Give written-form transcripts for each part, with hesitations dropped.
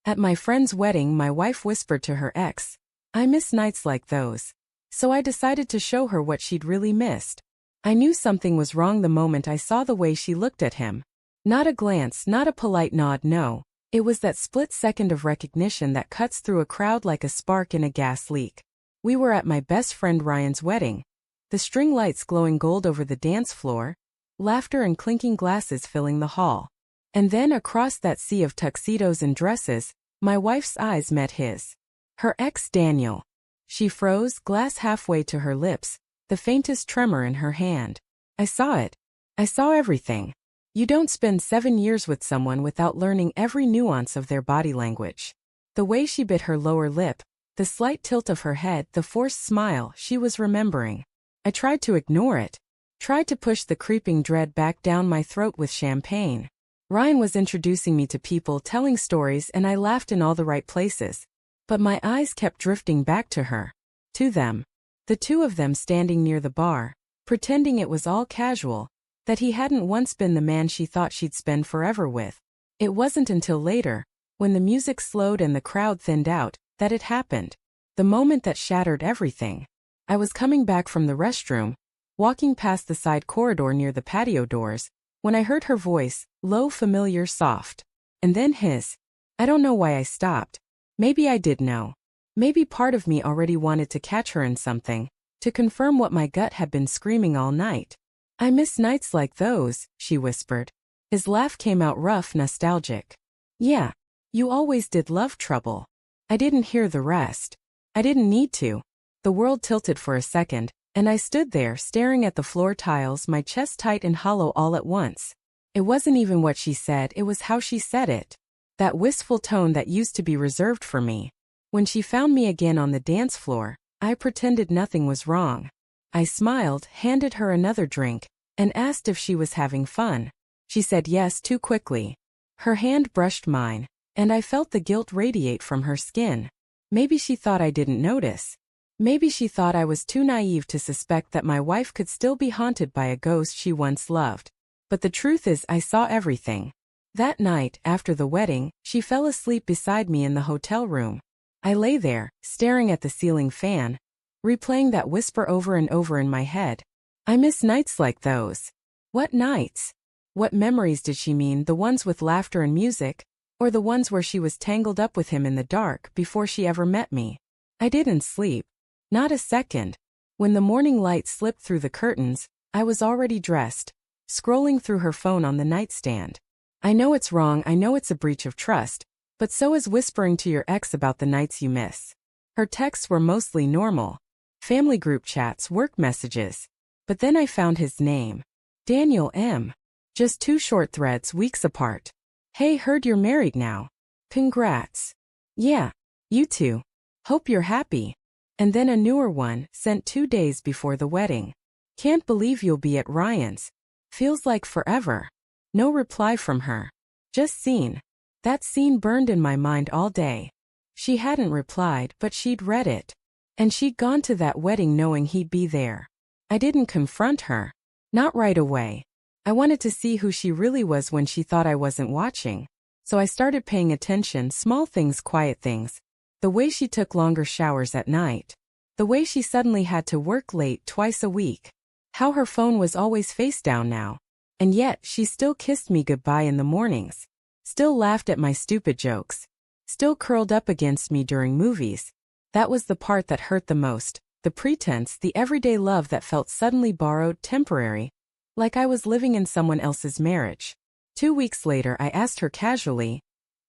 At my friend's wedding, my wife whispered to her ex, "I miss nights like those." So I decided to show her what she'd really missed. I knew something was wrong the moment I saw the way she looked at him. Not a glance, not a polite nod, no. It was that split second of recognition that cuts through a crowd like a spark in a gas leak. We were at my best friend Ryan's wedding. The string lights glowing gold over the dance floor, laughter and clinking glasses filling the hall. And then across that sea of tuxedos and dresses, my wife's eyes met his. Her ex Daniel. She froze, glass halfway to her lips, the faintest tremor in her hand. I saw it. I saw everything. You don't spend 7 years with someone without learning every nuance of their body language. The way she bit her lower lip, the slight tilt of her head, the forced smile, she was remembering. I tried to ignore it. Tried to push the creeping dread back down my throat with champagne. Ryan was introducing me to people, telling stories, and I laughed in all the right places. But my eyes kept drifting back to her. To them. The two of them standing near the bar, pretending it was all casual, that he hadn't once been the man she thought she'd spend forever with. It wasn't until later, when the music slowed and the crowd thinned out, that it happened. The moment that shattered everything. I was coming back from the restroom, walking past the side corridor near the patio doors, when I heard her voice, low, familiar, soft. And then his. I don't know why I stopped. Maybe I did know. Maybe part of me already wanted to catch her in something, to confirm what my gut had been screaming all night. "I miss nights like those," she whispered. His laugh came out rough, nostalgic. "Yeah. You always did love trouble." I didn't hear the rest. I didn't need to. The world tilted for a second, and I stood there staring at the floor tiles, my chest tight and hollow all at once. It wasn't even what she said, it was how she said it. That wistful tone that used to be reserved for me. When she found me again on the dance floor, I pretended nothing was wrong. I smiled, handed her another drink, and asked if she was having fun. She said yes too quickly. Her hand brushed mine, and I felt the guilt radiate from her skin. Maybe she thought I didn't notice. Maybe she thought I was too naive to suspect that my wife could still be haunted by a ghost she once loved. But the truth is, I saw everything. That night, after the wedding, she fell asleep beside me in the hotel room. I lay there, staring at the ceiling fan, replaying that whisper over and over in my head. I miss nights like those. What nights? What memories did she mean, the ones with laughter and music, or the ones where she was tangled up with him in the dark before she ever met me? I didn't sleep. Not a second. When the morning light slipped through the curtains, I was already dressed, scrolling through her phone on the nightstand. I know it's wrong, I know it's a breach of trust, but so is whispering to your ex about the nights you miss. Her texts were mostly normal. Family group chats, work messages. But then I found his name. Daniel M. Just 2 short threads, weeks apart. "Hey, heard you're married now. Congrats." "Yeah. You too. Hope you're happy." And then a newer one, sent 2 days before the wedding. "Can't believe you'll be at Ryan's. Feels like forever." No reply from her. Just seen. That scene burned in my mind all day. She hadn't replied, but she'd read it. And she'd gone to that wedding knowing he'd be there. I didn't confront her. Not right away. I wanted to see who she really was when she thought I wasn't watching. So I started paying attention, small things, quiet things. The way she took longer showers at night. The way she suddenly had to work late twice a week. How her phone was always face down now. And yet, she still kissed me goodbye in the mornings. Still laughed at my stupid jokes. Still curled up against me during movies. That was the part that hurt the most. The pretense, the everyday love that felt suddenly borrowed, temporary. Like I was living in someone else's marriage. 2 weeks later, I asked her casually,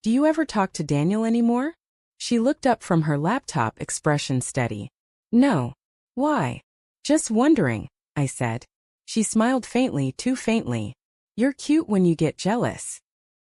"Do you ever talk to Daniel anymore?" She looked up from her laptop, expression steady. "No. Why?" "Just wondering," I said. She smiled faintly, too faintly. "You're cute when you get jealous."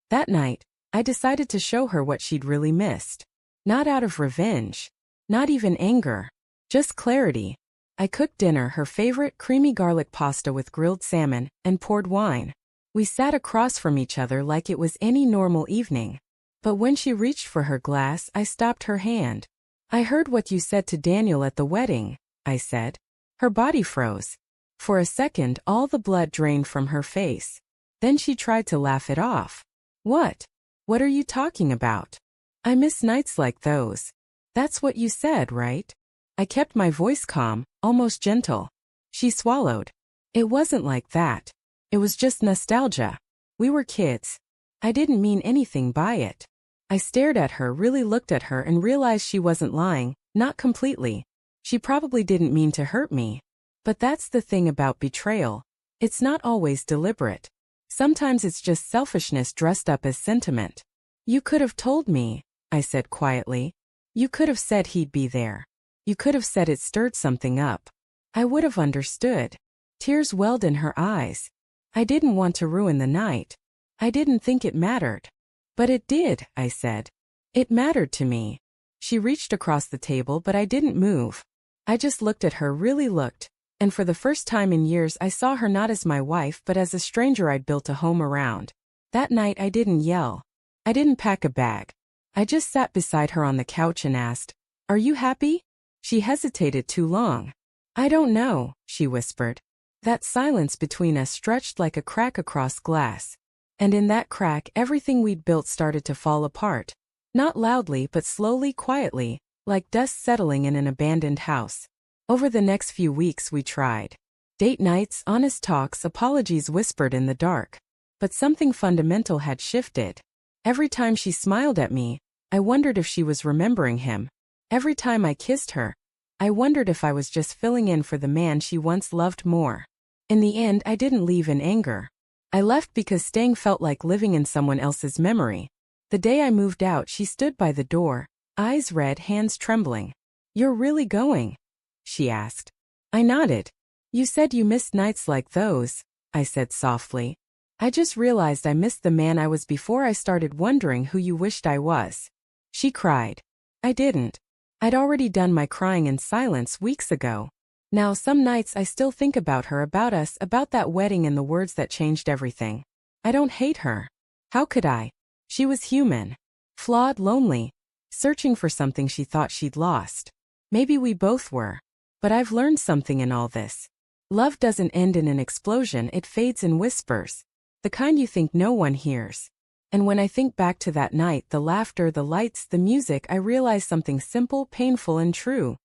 That night, I decided to show her what she'd really missed. Not out of revenge. Not even anger. Just clarity. I cooked dinner, her favorite creamy garlic pasta with grilled salmon, and poured wine. We sat across from each other like it was any normal evening. But when she reached for her glass, I stopped her hand. "I heard what you said to Daniel at the wedding," I said. Her body froze. For a second, all the blood drained from her face. Then she tried to laugh it off. "What? What are you talking about?" I miss nights like those. That's what you said, right? I kept my voice calm, almost gentle. She swallowed. It wasn't like that. It was just nostalgia. We were kids. I didn't mean anything by it. I stared at her, really looked at her, and realized she wasn't lying, not completely. She probably didn't mean to hurt me. But that's the thing about betrayal. It's not always deliberate. Sometimes it's just selfishness dressed up as sentiment. You could have told me, I said quietly. You could have said he'd be there. You could have said it stirred something up. I would have understood. Tears welled in her eyes. I didn't want to ruin the night. I didn't think it mattered. But it did, I said. It mattered to me. She reached across the table, but I didn't move. I just looked at her, really looked. And for the first time in years I saw her not as my wife but as a stranger I'd built a home around. That night I didn't yell. I didn't pack a bag. I just sat beside her on the couch and asked, "Are you happy?" She hesitated too long. "I don't know," she whispered. That silence between us stretched like a crack across glass. And in that crack everything we'd built started to fall apart. Not loudly but slowly, quietly, like dust settling in an abandoned house. Over the next few weeks we tried. Date nights, honest talks, apologies whispered in the dark. But something fundamental had shifted. Every time she smiled at me, I wondered if she was remembering him. Every time I kissed her, I wondered if I was just filling in for the man she once loved more. In the end, I didn't leave in anger. I left because staying felt like living in someone else's memory. The day I moved out, she stood by the door, eyes red, hands trembling. "You're really going?" she asked. I nodded. "You said you missed nights like those," I said softly. "I just realized I missed the man I was before I started wondering who you wished I was." She cried. I didn't. I'd already done my crying in silence weeks ago. Now some nights I still think about her, about us, about that wedding and the words that changed everything. I don't hate her. How could I? She was human. Flawed, lonely. Searching for something she thought she'd lost. Maybe we both were. But I've learned something in all this. Love doesn't end in an explosion, it fades in whispers. The kind you think no one hears. And when I think back to that night, the laughter, the lights, the music, I realize something simple, painful, and true.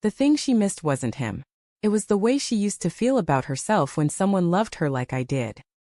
The thing she missed wasn't him. It was the way she used to feel about herself when someone loved her like I did.